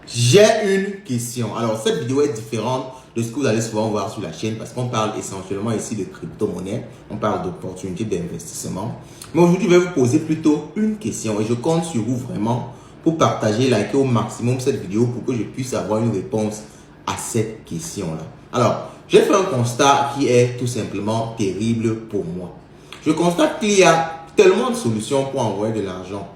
J'ai une question. Alors, cette vidéo est différente de ce que vous allez souvent voir sur la chaîne parce qu'on parle essentiellement ici de crypto-monnaie. On parle d'opportunités d'investissement. Mais aujourd'hui, je vais vous poser plutôt une question et je compte sur vous vraiment pour partager, liker au maximum cette vidéo pour que je puisse avoir une réponse à cette question-là. Alors, j'ai fait un constat qui est tout simplement terrible pour moi. Je constate qu'il y a tellement de solutions pour envoyer de l'argent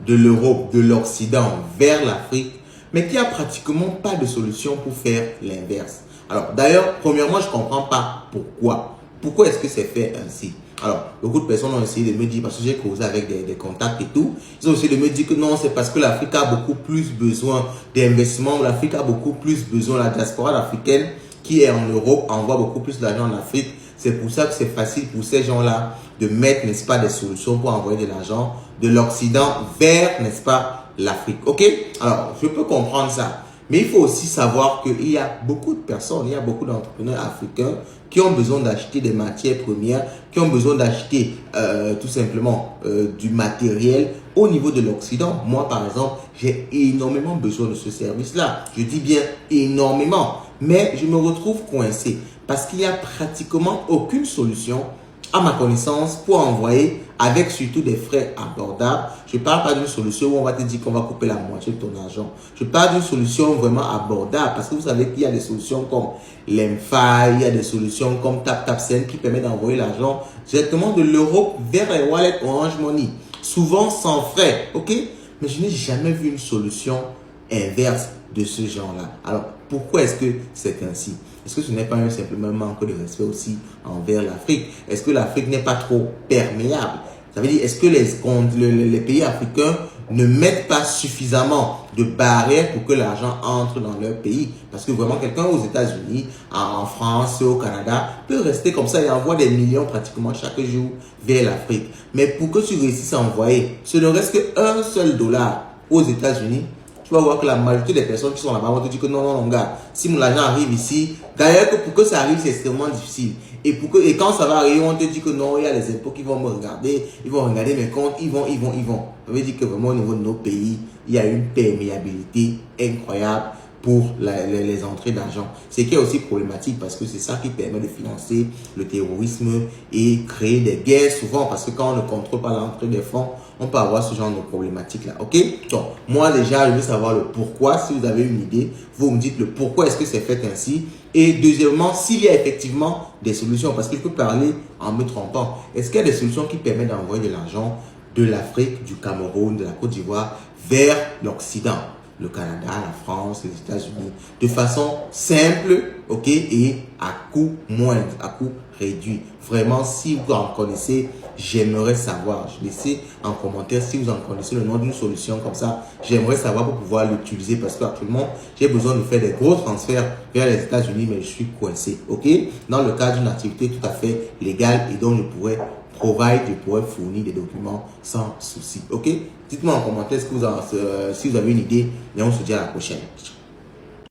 de l'Europe, de l'Occident vers l'Afrique, mais qu'il n'y a pratiquement pas de solution pour faire l'inverse. Alors, d'ailleurs, premièrement, je ne comprends pas pourquoi. Pourquoi est-ce que c'est fait ainsi? Alors, beaucoup de personnes ont essayé de me dire, parce que j'ai causé avec des contacts et tout, ils ont essayé de me dire que non, c'est parce que l'Afrique a beaucoup plus besoin d'investissement, l'Afrique a beaucoup plus besoin, la diaspora africaine qui est en Europe envoie beaucoup plus d'argent en Afrique. C'est pour ça que c'est facile pour ces gens-là de mettre, n'est-ce pas, des solutions pour envoyer de l'argent de l'Occident vers, n'est-ce pas, l'Afrique. Ok? Alors, je peux comprendre ça. Mais il faut aussi savoir qu'il y a beaucoup de personnes, il y a beaucoup d'entrepreneurs africains qui ont besoin d'acheter des matières premières, qui ont besoin d'acheter tout simplement du matériel au niveau de l'Occident. Moi, par exemple, j'ai énormément besoin de ce service-là. Je dis bien énormément. Mais je me retrouve coincé parce qu'il n'y a pratiquement aucune solution à ma connaissance pour envoyer avec surtout des frais abordables. Je ne parle pas d'une solution où on va te dire qu'on va couper la moitié de ton argent. Je parle d'une solution vraiment abordable parce que vous savez qu'il y a des solutions comme l'Emfi, il y a des solutions comme TapTapSend qui permettent d'envoyer l'argent directement de l'Europe vers les wallets Orange Money. Souvent sans frais, ok? Mais je n'ai jamais vu une solution inverse de ce genre-là. Alors, pourquoi est-ce que c'est ainsi? Est-ce que ce n'est pas simplement un manque de respect aussi envers l'Afrique? Est-ce que l'Afrique n'est pas trop perméable? Ça veut dire, est-ce que les pays africains ne mettent pas suffisamment de barrières pour que l'argent entre dans leur pays? Parce que vraiment, quelqu'un aux États-Unis, en France, au Canada, peut rester comme ça et envoie des millions pratiquement chaque jour vers l'Afrique. Mais pour que tu réussisses à envoyer, ce ne reste qu'un seul dollar aux États-Unis, tu vas voir que la majorité des personnes qui sont là-bas vont te dire que non, non, non, gars, si mon argent arrive ici, d'ailleurs, pour que ça arrive, c'est extrêmement difficile. Et quand ça va arriver, on te dit que non, il y a les impôts qui vont me regarder, ils vont regarder mes comptes, ils vont. Ça veut dire que vraiment, au niveau de nos pays, il y a une perméabilité incroyable pour les entrées d'argent. C'est qui est aussi problématique parce que c'est ça qui permet de financer le terrorisme et créer des guerres souvent parce que quand on ne contrôle pas l'entrée des fonds, on peut avoir ce genre de problématique là. Ok? Donc, moi déjà, je veux savoir le pourquoi. Si vous avez une idée, vous me dites le pourquoi est-ce que c'est fait ainsi. Et deuxièmement, s'il y a effectivement des solutions, parce que je peux parler en me trompant, est-ce qu'il y a des solutions qui permettent d'envoyer de l'argent de l'Afrique, du Cameroun, de la Côte d'Ivoire vers l'Occident? Le Canada, la France, les États-Unis, de façon simple, ok, et à coût moindre, à coût réduit. Vraiment, si vous en connaissez, j'aimerais savoir. Je laissez en commentaire si vous en connaissez le nom d'une solution comme ça. J'aimerais savoir pour pouvoir l'utiliser parce qu'actuellement, j'ai besoin de faire des gros transferts vers les États-Unis, mais je suis coincé, ok, dans le cadre d'une activité tout à fait légale et dont je pourrais je pourrais fournir des documents sans souci. Ok? Dites-moi en commentaire si vous avez une idée et on se dit à la prochaine.